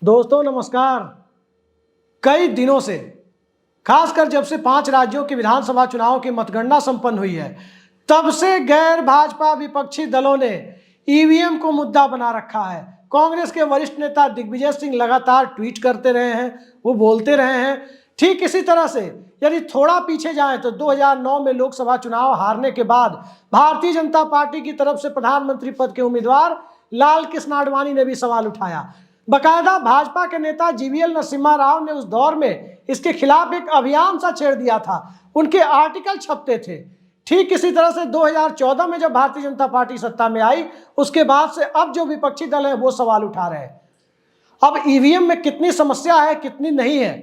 दोस्तों नमस्कार। कई दिनों से, खासकर जब से 5 राज्यों के विधानसभा चुनाव की मतगणना संपन्न हुई है, तब से गैर भाजपा विपक्षी दलों ने ईवीएम को मुद्दा बना रखा है। कांग्रेस के वरिष्ठ नेता दिग्विजय सिंह लगातार ट्वीट करते रहे हैं, वो बोलते रहे हैं। ठीक इसी तरह से यदि थोड़ा पीछे जाएं तो 2009 में लोकसभा चुनाव हारने के बाद भारतीय जनता पार्टी की तरफ से प्रधानमंत्री पद के उम्मीदवार लाल कृष्ण आडवाणी ने भी सवाल उठाया। बकायदा भाजपा के नेता जीवीएल नरसिम्हा राव ने उस दौर में इसके खिलाफ एक अभियान सा छेड़ दिया था, उनके आर्टिकल छपते थे। ठीक इसी तरह से 2014 में जब भारतीय जनता पार्टी सत्ता में आई, उसके बाद से अब जो विपक्षी दल है वो सवाल उठा रहे हैं। अब ईवीएम में कितनी समस्या है, कितनी नहीं है,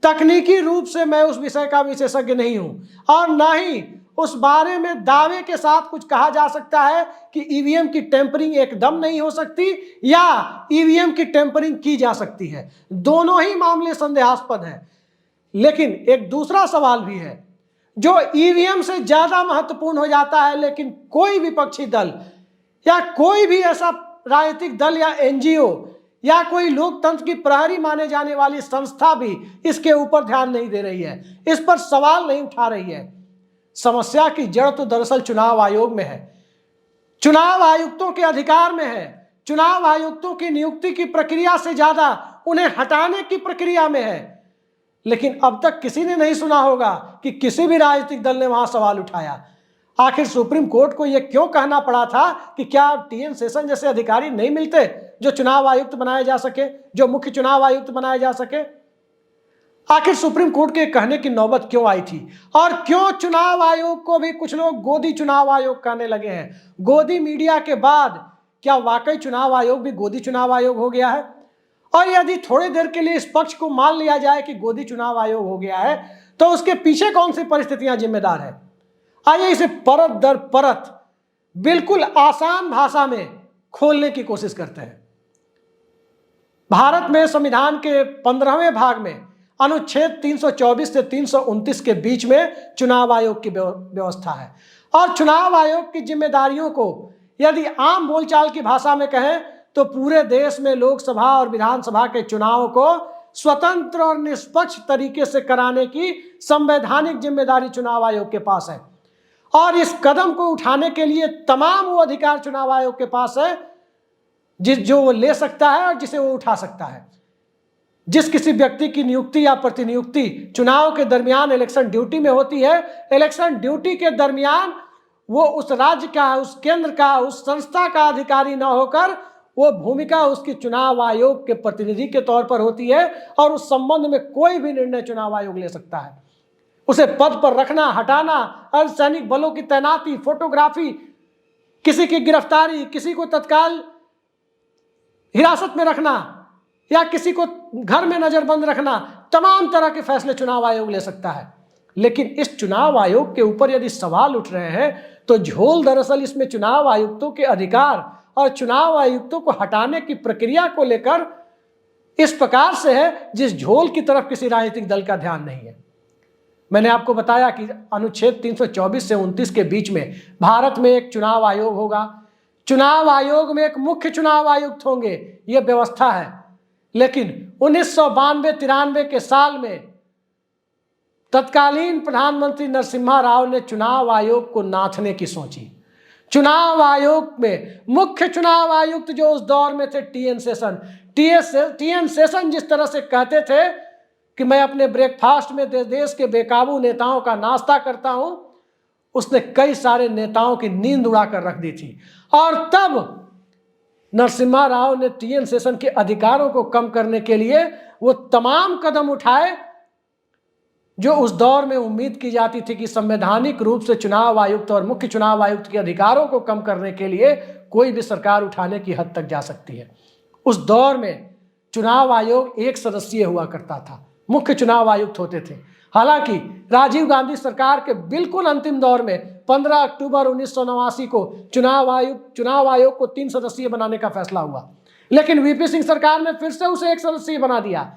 तकनीकी रूप से मैं उस विषय का विशेषज्ञ नहीं हूं और ना ही उस बारे में दावे के साथ कुछ कहा जा सकता है कि ईवीएम की टेम्परिंग एकदम नहीं हो सकती या ईवीएम की टेम्परिंग की जा सकती है। दोनों ही मामले संदेहास्पद हैं। लेकिन एक दूसरा सवाल भी है जो ईवीएम से ज्यादा महत्वपूर्ण हो जाता है, लेकिन कोई विपक्षी दल या कोई भी ऐसा राजनीतिक दल या एनजीओ या कोई लोकतंत्र की प्रहरी माने जाने वाली संस्था भी इसके ऊपर ध्यान नहीं दे रही है, इस पर सवाल नहीं उठा रही है। समस्या की जड़ तो दरअसल चुनाव आयोग में है, चुनाव आयुक्तों के अधिकार में है। चुनाव आयुक्तों की नियुक्ति की प्रक्रिया से ज्यादा उन्हें हटाने की प्रक्रिया में है। लेकिन अब तक किसी ने नहीं सुना होगा कि किसी भी राजनीतिक दल ने वहां सवाल उठाया। आखिर सुप्रीम कोर्ट को यह क्यों कहना पड़ा था कि क्या टीएन शेषन जैसे अधिकारी नहीं मिलते जो चुनाव आयुक्त बनाए जा सके, जो मुख्य चुनाव आयुक्त बनाए जा सके? आखिर सुप्रीम कोर्ट के कहने की नौबत क्यों आई थी और क्यों चुनाव आयोग को भी कुछ लोग गोदी चुनाव आयोग कहने लगे हैं? गोदी मीडिया के बाद क्या वाकई चुनाव आयोग भी गोदी चुनाव आयोग हो गया है? और यदि थोड़ी देर के लिए इस पक्ष को मान लिया जाए कि गोदी चुनाव आयोग हो गया है, तो उसके पीछे कौन सी परिस्थितियां जिम्मेदार है? आइए इसे परत दर परत बिल्कुल आसान भाषा में खोलने की कोशिश करते हैं। भारत में संविधान के 15वें भाग में अनुच्छेद 324 से 329 के बीच में चुनाव आयोग की व्यवस्था है और चुनाव आयोग की जिम्मेदारियों को यदि आम बोलचाल की भाषा में कहें तो पूरे देश में लोकसभा और विधानसभा के चुनाव को स्वतंत्र और निष्पक्ष तरीके से कराने की संवैधानिक जिम्मेदारी चुनाव आयोग के पास है और इस कदम को उठाने के लिए तमाम वो अधिकार चुनाव आयोग के पास है जो वो ले सकता है और जिसे वो उठा सकता है। जिस किसी व्यक्ति की नियुक्ति या प्रतिनियुक्ति चुनाव के दरमियान इलेक्शन ड्यूटी में होती है, इलेक्शन ड्यूटी के दरमियान वो उस राज्य का, उस केंद्र का, उस संस्था का अधिकारी न होकर वो भूमिका उसकी चुनाव आयोग के प्रतिनिधि के तौर पर होती है और उस संबंध में कोई भी निर्णय चुनाव आयोग ले सकता है। उसे पद पर रखना, हटाना, अर्धसैनिक बलों की तैनाती, फोटोग्राफी, किसी की गिरफ्तारी, किसी को तत्काल हिरासत में रखना या किसी को घर में नजरबंद रखना, तमाम तरह के फैसले चुनाव आयोग ले सकता है। लेकिन इस चुनाव आयोग के ऊपर यदि सवाल उठ रहे हैं तो झोल दरअसल इसमें चुनाव आयुक्तों के अधिकार और चुनाव आयुक्तों को हटाने की प्रक्रिया को लेकर इस प्रकार से है जिस झोल की तरफ किसी राजनीतिक दल का ध्यान नहीं है। मैंने आपको बताया कि अनुच्छेद 324 से 29 के बीच में भारत में एक चुनाव आयोग होगा, चुनाव आयोग में एक मुख्य चुनाव आयुक्त होंगे, यह व्यवस्था है। लेकिन 1992-93 के साल में तत्कालीन प्रधानमंत्री नरसिम्हा राव ने चुनाव आयोग को नाथने की सोची। चुनाव आयोग में मुख्य चुनाव आयुक्त जो उस दौर में थे टीएन शेषन जिस तरह से कहते थे कि मैं अपने ब्रेकफास्ट में देश के बेकाबू नेताओं का नाश्ता करता हूं, उसने कई सारे नेताओं की नींद उड़ाकर रख दी थी। और तब नरसिम्हा राव ने टीएन शेषन के अधिकारों को कम करने के लिए वो तमाम कदम उठाए जो उस दौर में उम्मीद की जाती थी कि संवैधानिक रूप से चुनाव आयुक्त और मुख्य चुनाव आयुक्त के अधिकारों को कम करने के लिए कोई भी सरकार उठाने की हद तक जा सकती है। उस दौर में चुनाव आयोग एक सदस्यीय हुआ करता था, मुख्य चुनाव आयुक्त होते थे। हालांकि राजीव गांधी सरकार के बिल्कुल अंतिम दौर में 15 अक्टूबर 1989 को चुनाव आयोग को 3 सदस्यीय बनाने का फैसला हुआ, लेकिन वीपी सिंह सरकार ने फिर से उसे 1 सदस्यीय बना दिया।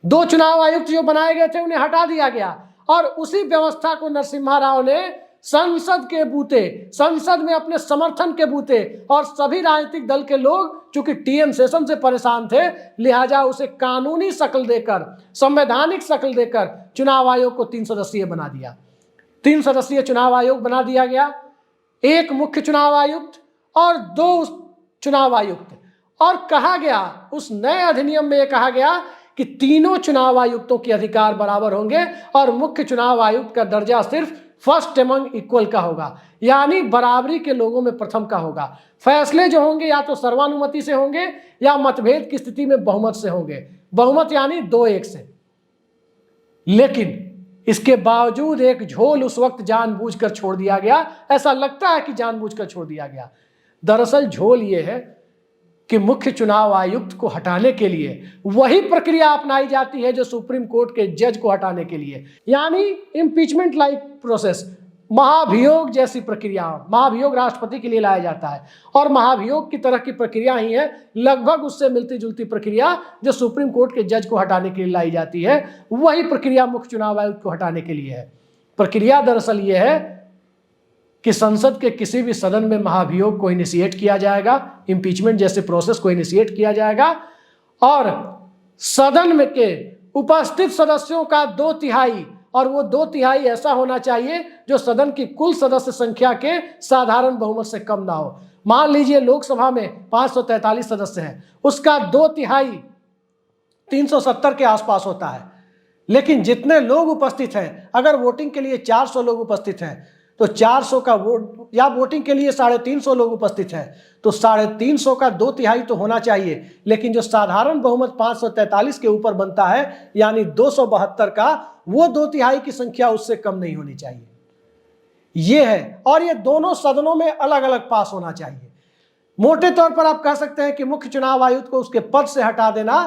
2 चुनाव आयुक्त जो बनाए गए थे उन्हें हटा दिया गया और उसी व्यवस्था को नरसिम्हा राव ने संसद के बूते, संसद में अपने समर्थन के बूते, और सभी राजनीतिक दल के लोग चूंकि टीएम सेशन से परेशान थे, लिहाजा उसे कानूनी शक्ल देकर, संवैधानिक शक्ल देकर चुनाव आयोग को 3 सदस्यीय बना दिया। 3 सदस्यीय चुनाव आयोग बना दिया गया, एक मुख्य चुनाव आयुक्त और 2 चुनाव आयुक्त। और कहा गया, उस नए अधिनियम में यह कहा गया कि तीनों चुनाव आयुक्तों के अधिकार बराबर होंगे और मुख्य चुनाव आयुक्त का दर्जा सिर्फ फर्स्ट एमंग इक्वल का होगा, यानी बराबरी के लोगों में प्रथम का होगा। फैसले जो होंगे या तो सर्वानुमति से होंगे या मतभेद की स्थिति में बहुमत से होंगे, बहुमत यानी 2-1 से। लेकिन इसके बावजूद एक झोल उस वक्त जानबूझकर छोड़ दिया गया, ऐसा लगता है कि जानबूझकर छोड़ दिया गया। दरअसल झोल यह है कि मुख्य चुनाव आयुक्त को हटाने के लिए वही प्रक्रिया अपनाई जाती है जो सुप्रीम कोर्ट के जज को हटाने के लिए, यानी इम्पीचमेंट लाइक प्रोसेस, महाभियोग जैसी प्रक्रिया। महाभियोग राष्ट्रपति के लिए लाया जाता है और महाभियोग की तरह की प्रक्रिया ही है, लगभग उससे मिलती जुलती प्रक्रिया जो सुप्रीम कोर्ट के जज को हटाने के लिए लाई जाती है, वही प्रक्रिया मुख्य चुनाव आयुक्त को हटाने के लिए है। प्रक्रिया दरअसल यह है कि संसद के किसी भी सदन में महाभियोग को इनिशिएट किया जाएगा, इंपीचमेंट जैसे प्रोसेस को इनिशिएट किया जाएगा, और सदन में के उपस्थित सदस्यों का 2/3, और वो 2/3 ऐसा होना चाहिए जो सदन की कुल सदस्य संख्या के साधारण बहुमत से कम ना हो। मान लीजिए लोकसभा में 543 सदस्य हैं, उसका 2/3 370 के आसपास होता है। लेकिन जितने लोग उपस्थित हैं, अगर वोटिंग के लिए 400 लोग उपस्थित हैं तो 400 का वोट, या वोटिंग के लिए 350 लोग उपस्थित हैं तो 350 का 2/3 तो होना चाहिए। लेकिन जो साधारण बहुमत 543 के ऊपर बनता है, यानी 272 का, वो 2/3 की संख्या उससे कम नहीं होनी चाहिए। ये है, और ये दोनों सदनों में अलग अलग पास होना चाहिए। मोटे तौर पर आप कह सकते हैं कि मुख्य चुनाव आयुक्त को उसके पद से हटा देना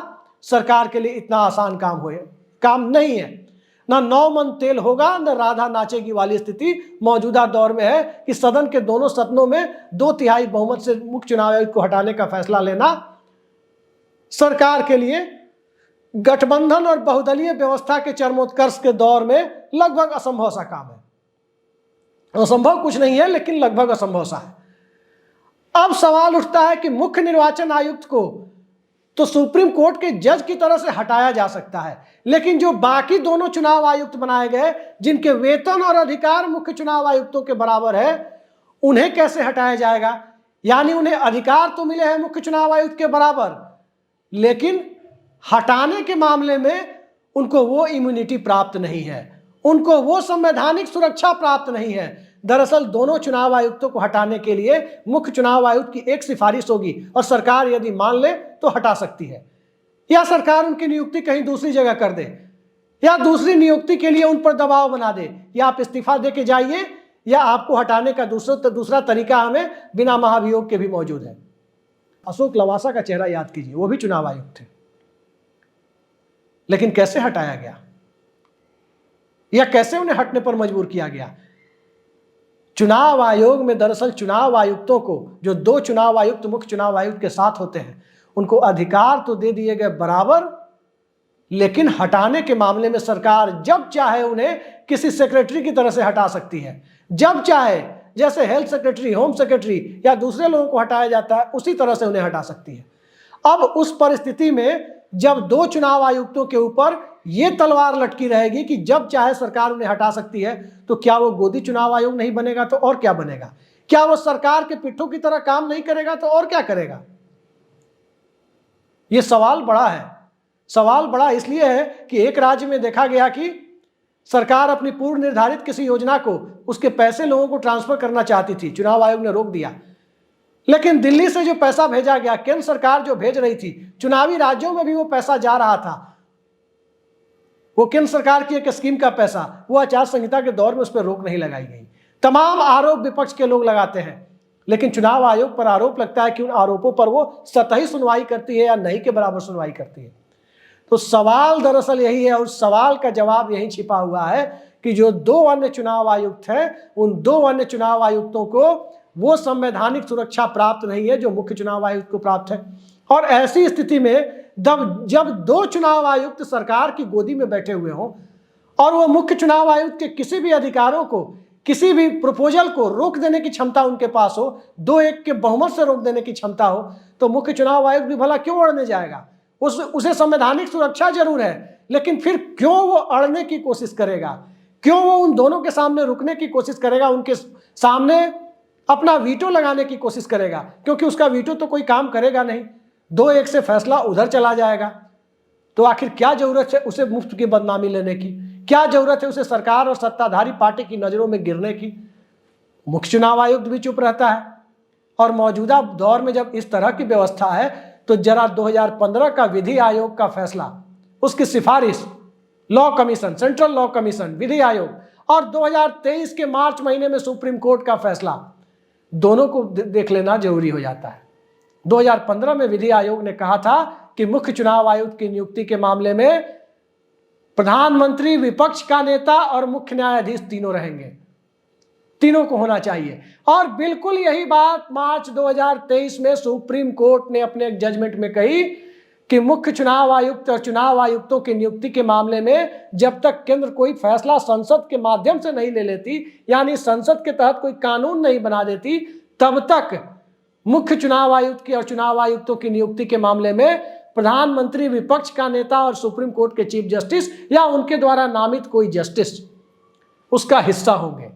सरकार के लिए इतना आसान काम नहीं है। ना 9 मन तेल होगा, न राधा नाचेगी वाली स्थिति मौजूदा दौर में है कि सदन के दोनों सदनों में 2/3 बहुमत से मुख्य चुनाव आयुक्त को हटाने का फैसला लेना सरकार के लिए गठबंधन और बहुदलीय व्यवस्था के चरमोत्कर्ष के दौर में लगभग असंभव सा काम है। असंभव कुछ नहीं है, लेकिन लगभग असंभव सा है। अब सवाल उठता है कि मुख्य निर्वाचन आयुक्त को तो सुप्रीम कोर्ट के जज की तरह से हटाया जा सकता है, लेकिन जो बाकी दोनों चुनाव आयुक्त बनाए गए, जिनके वेतन और अधिकार मुख्य चुनाव आयुक्तों के बराबर है, उन्हें कैसे हटाया जाएगा? यानी उन्हें अधिकार तो मिले हैं मुख्य चुनाव आयुक्त के बराबर, लेकिन हटाने के मामले में उनको वो इम्यूनिटी प्राप्त नहीं है, उनको वो संवैधानिक सुरक्षा प्राप्त नहीं है। दरअसल दोनों चुनाव आयुक्तों को हटाने के लिए मुख्य चुनाव आयुक्त की एक सिफारिश होगी और सरकार यदि मान ले तो हटा सकती है, या सरकार उनकी नियुक्ति कहीं दूसरी जगह कर दे, या दूसरी नियुक्ति के लिए उन पर दबाव बना दे, या आप इस्तीफा दे के जाइए, या आपको हटाने का दूसरा तरीका हमें बिना महाभियोग के भी मौजूद है। अशोक लवासा का चेहरा याद कीजिए, वो भी चुनाव आयुक्त थे, लेकिन कैसे हटाया गया या कैसे उन्हें हटने पर मजबूर किया गया? चुनाव आयोग में दरअसल चुनाव आयुक्तों को, जो 2 चुनाव आयुक्त मुख्य चुनाव आयुक्त के साथ होते हैं, उनको अधिकार तो दे दिए गए बराबर, लेकिन हटाने के मामले में सरकार जब चाहे उन्हें किसी सेक्रेटरी की तरह से हटा सकती है, जब चाहे, जैसे हेल्थ सेक्रेटरी, होम सेक्रेटरी या दूसरे लोगों को हटाया जाता है, उसी तरह से उन्हें हटा सकती है। अब उस परिस्थिति में जब 2 चुनाव आयुक्तों के ऊपर ये तलवार लटकी रहेगी कि जब चाहे सरकार उन्हें हटा सकती है, तो क्या वो गोदी चुनाव आयोग नहीं बनेगा तो और क्या बनेगा? क्या वो सरकार के पिट्ठों की तरह काम नहीं करेगा तो और क्या करेगा? ये सवाल बड़ा है। सवाल बड़ा इसलिए है कि एक राज्य में देखा गया कि सरकार अपनी पूर्व निर्धारित किसी योजना को, उसके पैसे लोगों को ट्रांसफर करना चाहती थी, चुनाव आयोग ने रोक दिया। लेकिन दिल्ली से जो पैसा भेजा गया, केंद्र सरकार जो भेज रही थी, चुनावी राज्यों में भी वो पैसा जा रहा था, वो केंद्र सरकार की एक स्कीम का पैसा, वो आचार संहिता के दौर में उस पर रोक नहीं लगाई गई। तमाम आरोप विपक्ष के लोग लगाते हैं, लेकिन चुनाव आयोग पर आरोप लगता है कि उन आरोपों पर वो सतही सुनवाई करती है या नहीं के बराबर सुनवाई करती है। तो सवाल दरअसल यही है, और सवाल का जवाब यही छिपा हुआ है कि जो 2 अन्य चुनाव आयुक्त हैं, उन 2 अन्य चुनाव आयुक्तों को वो संवैधानिक सुरक्षा प्राप्त नहीं है जो मुख्य चुनाव आयुक्त को प्राप्त है। और ऐसी स्थिति में जब 2 चुनाव आयुक्त सरकार की गोदी में बैठे हुए हों और वो मुख्य चुनाव आयुक्त के किसी भी अधिकारों को किसी भी प्रपोजल को रोक देने की क्षमता उनके पास हो, 2-1 के बहुमत से रोक देने की क्षमता हो, तो मुख्य चुनाव आयुक्त भी भला क्यों अड़ने जाएगा? उसे संवैधानिक सुरक्षा जरूर है, लेकिन फिर क्यों वो अड़ने की कोशिश करेगा? क्यों वो उन दोनों के सामने रुकने की कोशिश करेगा, उनके सामने अपना वीटो लगाने की कोशिश करेगा? क्योंकि उसका वीटो तो कोई काम करेगा नहीं, 2-1 से फैसला उधर चला जाएगा। तो आखिर क्या जरूरत है उसे मुफ्त की बदनामी लेने की? क्या जरूरत है उसे सरकार और सत्ताधारी पार्टी की नजरों में गिरने की? मुख्य चुनाव आयुक्त भी चुप रहता है। और मौजूदा दौर में जब इस तरह की व्यवस्था है, तो जरा 2015 का विधि आयोग का फैसला, उसकी सिफारिश, law commission, central law commission, विधि आयोग, और 2023 के मार्च महीने में सुप्रीम कोर्ट का फैसला, दोनों को देख लेना जरूरी हो जाता है। 2015 में विधि आयोग ने कहा था कि मुख्य चुनाव आयुक्त की नियुक्ति के मामले में प्रधानमंत्री, विपक्ष का नेता और मुख्य न्यायाधीश तीनों रहेंगे, तीनों को होना चाहिए। और बिल्कुल यही बात मार्च 2023 में सुप्रीम कोर्ट ने अपने एक जजमेंट में कही कि मुख्य चुनाव आयुक्त और चुनाव आयुक्तों की नियुक्ति के मामले में जब तक केंद्र कोई फैसला संसद के माध्यम से नहीं ले लेती, यानी संसद के तहत कोई कानून नहीं बना देती, तब तक मुख्य चुनाव आयुक्त की और चुनाव आयुक्तों की नियुक्ति के मामले में प्रधानमंत्री, विपक्ष का नेता और सुप्रीम कोर्ट के चीफ जस्टिस या उनके द्वारा नामित कोई जस्टिस उसका हिस्सा होंगे।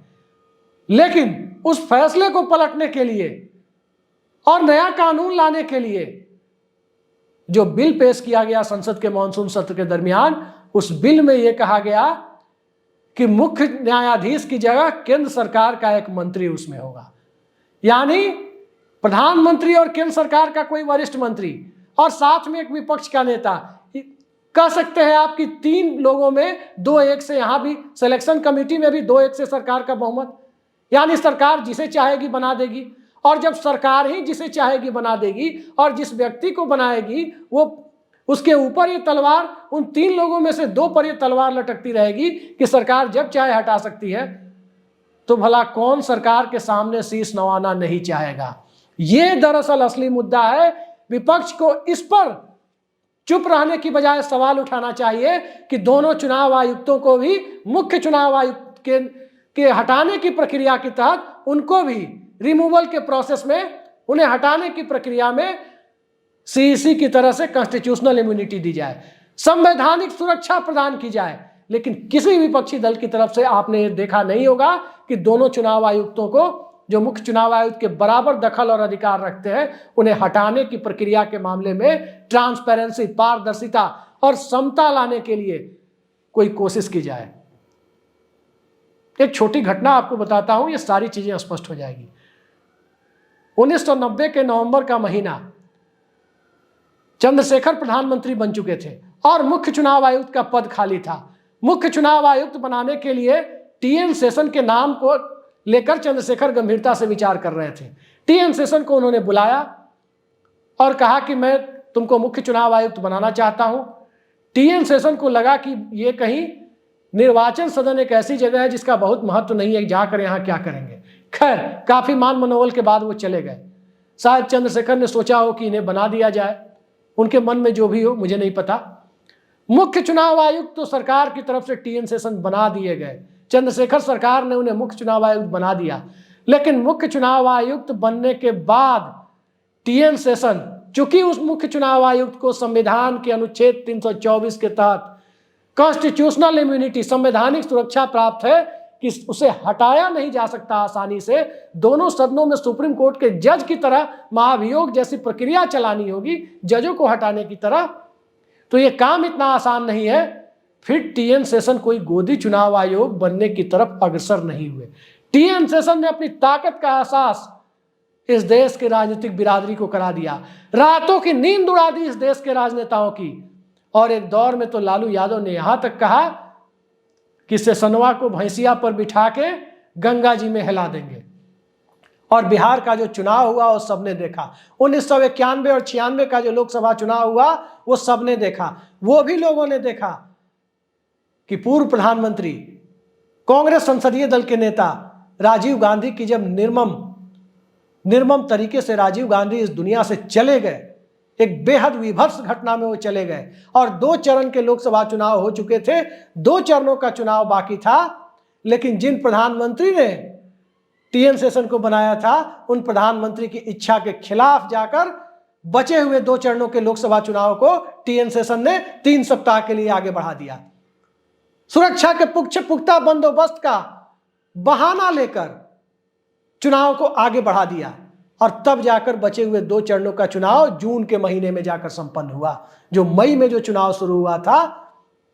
लेकिन उस फैसले को पलटने के लिए और नया कानून लाने के लिए जो बिल पेश किया गया संसद के मॉनसून सत्र के दरमियान, उस बिल में यह कहा गया कि मुख्य न्यायाधीश की जगह केंद्र सरकार का एक मंत्री उसमें होगा। यानी प्रधानमंत्री और केंद्र सरकार का कोई वरिष्ठ मंत्री और साथ में एक विपक्ष का नेता, कह सकते हैं आपकी 3 लोगों में 2-1 से, यहां भी सिलेक्शन कमेटी में भी 2-1 से सरकार का बहुमत, यानी सरकार जिसे चाहेगी बना देगी। और जब सरकार ही जिसे चाहेगी बना देगी और जिस व्यक्ति को बनाएगी वो, उसके ऊपर ये तलवार, उन 3 लोगों में से 2 पर ये तलवार लटकती रहेगी कि सरकार जब चाहे हटा सकती है, तो भला कौन सरकार के सामने शीश नवाना नहीं चाहेगा? ये दरअसल असली मुद्दा है। विपक्ष को इस पर चुप रहने की बजाय सवाल उठाना चाहिए कि दोनों चुनाव आयुक्तों को भी मुख्य चुनाव आयुक्त के हटाने की प्रक्रिया के तहत, उनको भी रिमूवल के प्रोसेस में, उन्हें हटाने की प्रक्रिया में सीईसी की तरह से कॉन्स्टिट्यूशनल इम्यूनिटी दी जाए, संवैधानिक सुरक्षा प्रदान की जाए। लेकिन किसी विपक्षी दल की तरफ से आपने देखा नहीं होगा कि दोनों चुनाव आयुक्तों को, जो मुख्य चुनाव आयुक्त के बराबर दखल और अधिकार रखते हैं, उन्हें हटाने की प्रक्रिया के मामले में ट्रांसपेरेंसी, पारदर्शिता और समता लाने के लिए कोई कोशिश की जाए। एक छोटी घटना आपको बताता हूं, ये सारी चीजें स्पष्ट हो जाएगी। 1990 के नवंबर का महीना, चंद्रशेखर प्रधानमंत्री बन चुके थे और मुख्य चुनाव आयुक्त का पद खाली था। मुख्य चुनाव आयुक्त बनाने के लिए टीएन शेषन के नाम को लेकर चंद्रशेखर गंभीरता से विचार कर रहे थे। टीएन शेषन को उन्होंने बुलाया और कहा कि मैं तुमको मुख्य चुनाव आयुक्त बनाना चाहता हूं। टीएन शेषन को लगा कि ये कहीं निर्वाचन सदन एक ऐसी जगह है जिसका बहुत महत्व नहीं है, जाकर यहां क्या करेंगे। खैर, काफी मान मनोबल के बाद वो चले गए। शायद चंद्रशेखर ने सोचा हो कि इन्हें बना दिया जाए, उनके मन में जो भी हो, मुझे नहीं पता। मुख्य चुनाव आयुक्त तो सरकार की तरफ से टीएन शेषन बना दिए गए, चंद्रशेखर सरकार ने उन्हें मुख्य चुनाव आयुक्त बना दिया। लेकिन मुख्य चुनाव आयुक्त बनने के बाद टीएन शेषन, चूंकि उस मुख्य चुनाव आयुक्त को संविधान के अनुच्छेद 324 के तहत कॉन्स्टिट्यूशनल इम्यूनिटी, संवैधानिक सुरक्षा प्राप्त है कि उसे हटाया नहीं जा सकता आसानी से, दोनों सदनों में सुप्रीम कोर्ट के जज की तरह महाभियोग जैसी प्रक्रिया चलानी होगी, जजों को हटाने की तरह, तो ये काम इतना आसान नहीं है। फिर टीएन शेषन कोई गोदी चुनाव आयोग बनने की तरफ अग्रसर नहीं हुए। टीएन शेषन ने अपनी ताकत का एहसास इस देश के राजनीतिक बिरादरी को करा दिया, रातों की नींद उड़ा दी इस देश के राजनेताओं की। और एक दौर में तो लालू यादव ने यहां तक कहा कि शेषनवा को भैंसिया पर बिठा के गंगा जी में हिला देंगे। और बिहार का जो चुनाव हुआ वो सबने देखा, 1991 और 96 का जो लोकसभा चुनाव हुआ वो सबने देखा। वो भी लोगों ने देखा कि पूर्व प्रधानमंत्री, कांग्रेस संसदीय दल के नेता राजीव गांधी की जब निर्मम तरीके से राजीव गांधी इस दुनिया से चले गए, एक बेहद विभत्स घटना में वो चले गए और 2 चरण के लोकसभा चुनाव हो चुके थे, 2 चरणों का चुनाव बाकी था। लेकिन जिन प्रधानमंत्री ने टीएन शेषन को बनाया था उन प्रधानमंत्री की इच्छा के खिलाफ जाकर बचे हुए 2 चरणों के लोकसभा चुनाव को टीएन शेषन ने 3 सप्ताह के लिए आगे बढ़ा दिया। सुरक्षा के पुख्ता बंदोबस्त का बहाना लेकर चुनाव को आगे बढ़ा दिया और तब जाकर बचे हुए 2 चरणों का चुनाव जून के महीने में जाकर संपन्न हुआ। जो मई में जो चुनाव शुरू हुआ था,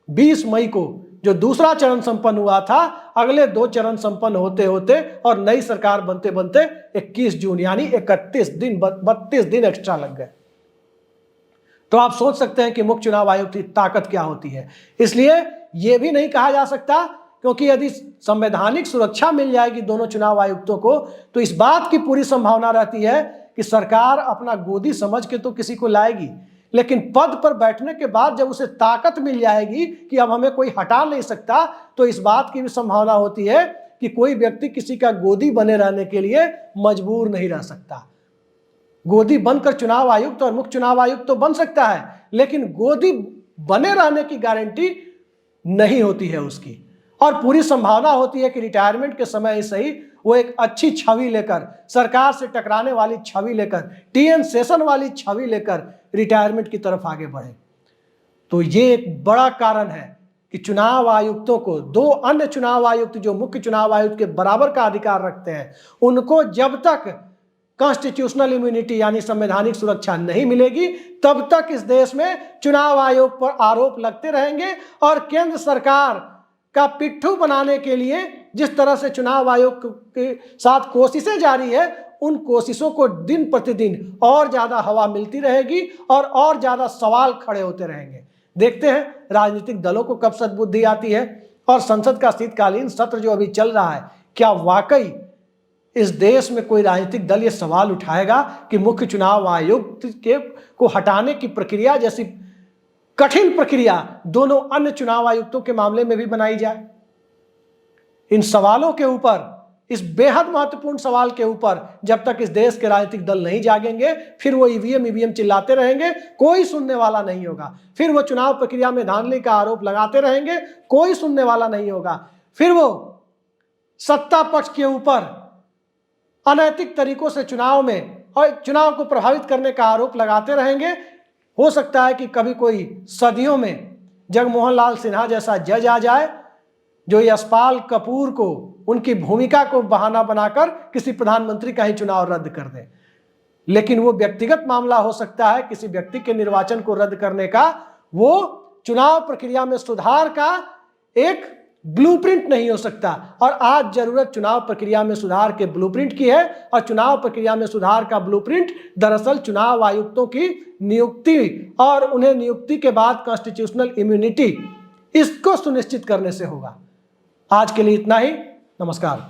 20 मई को जो दूसरा चरण संपन्न हुआ था, अगले 2 चरण संपन्न होते होते और नई सरकार बनते बनते 21 जून यानी 32 दिन एक्स्ट्रा लग गए। तो आप सोच सकते हैं कि मुख्य चुनाव आयोग की ताकत क्या होती है। इसलिए यह भी नहीं कहा जा सकता, क्योंकि यदि संवैधानिक सुरक्षा मिल जाएगी दोनों चुनाव आयुक्तों को, तो इस बात की पूरी संभावना रहती है कि सरकार अपना गोदी समझ के तो किसी को लाएगी, लेकिन पद पर बैठने के बाद जब उसे ताकत मिल जाएगी कि अब हमें कोई हटा नहीं सकता, तो इस बात की भी संभावना होती है कि कोई व्यक्ति किसी का गोदी बने रहने के लिए मजबूर नहीं रह सकता। गोदी बनकर चुनाव आयुक्त और मुख्य चुनाव आयुक्त तो बन सकता है, लेकिन गोदी बने रहने की गारंटी नहीं होती है उसकी। और पूरी संभावना होती है कि रिटायरमेंट के समय ही सही वो एक अच्छी छवि लेकर, सरकार से टकराने वाली छवि लेकर, टीएन शेषन वाली छवि लेकर रिटायरमेंट की तरफ आगे बढ़े। तो ये एक बड़ा कारण है कि चुनाव आयुक्तों को 2 अन्य चुनाव आयुक्त जो मुख्य चुनाव आयुक्त के बराबर का अधिकार रखते हैं, उनको जब तक कॉन्स्टिट्यूशनल इम्यूनिटी यानी संवैधानिक सुरक्षा नहीं मिलेगी, तब तक इस देश में चुनाव आयोग पर आरोप लगते रहेंगे। और केंद्र सरकार का पिट्ठू बनाने के लिए जिस तरह से चुनाव आयोग के साथ कोशिशें जारी है, उन कोशिशों को दिन प्रतिदिन और ज्यादा हवा मिलती रहेगी और ज्यादा सवाल खड़े होते रहेंगे। देखते हैं राजनीतिक दलों को कब सद्बुद्धि आती है। और संसद का शीतकालीन सत्र जो अभी चल रहा है, क्या वाकई इस देश में कोई राजनीतिक दल ये सवाल उठाएगा कि मुख्य चुनाव आयुक्त को हटाने की प्रक्रिया जैसी कठिन प्रक्रिया दोनों अन्य चुनाव आयुक्तों के मामले में भी बनाई जाए? इन सवालों के ऊपर, इस बेहद महत्वपूर्ण सवाल के ऊपर जब तक इस देश के राजनीतिक दल नहीं जागेंगे, फिर वो ईवीएम चिल्लाते रहेंगे, कोई सुनने वाला नहीं होगा। फिर वो चुनाव प्रक्रिया में धांधली का आरोप लगाते रहेंगे, कोई सुनने वाला नहीं होगा। फिर वो सत्ता पक्ष के ऊपर अनैतिक तरीकों से चुनाव में और चुनाव को प्रभावित करने का आरोप लगाते रहेंगे। हो सकता है कि कभी कोई सदियों में जगमोहन लाल सिन्हा जैसा जज आ जाए जो यशपाल कपूर को, उनकी भूमिका को बहाना बनाकर किसी प्रधानमंत्री का ही चुनाव रद्द कर दे। लेकिन वो व्यक्तिगत मामला हो सकता है, किसी व्यक्ति के निर्वाचन को रद्द करने का। वो चुनाव प्रक्रिया में सुधार का एक ब्लूप्रिंट नहीं हो सकता। और आज जरूरत चुनाव प्रक्रिया में सुधार के ब्लूप्रिंट की है। और चुनाव प्रक्रिया में सुधार का ब्लूप्रिंट दरअसल चुनाव आयुक्तों की नियुक्ति और उन्हें नियुक्ति के बाद कॉन्स्टिट्यूशनल इम्यूनिटी, इसको सुनिश्चित करने से होगा। आज के लिए इतना ही। नमस्कार।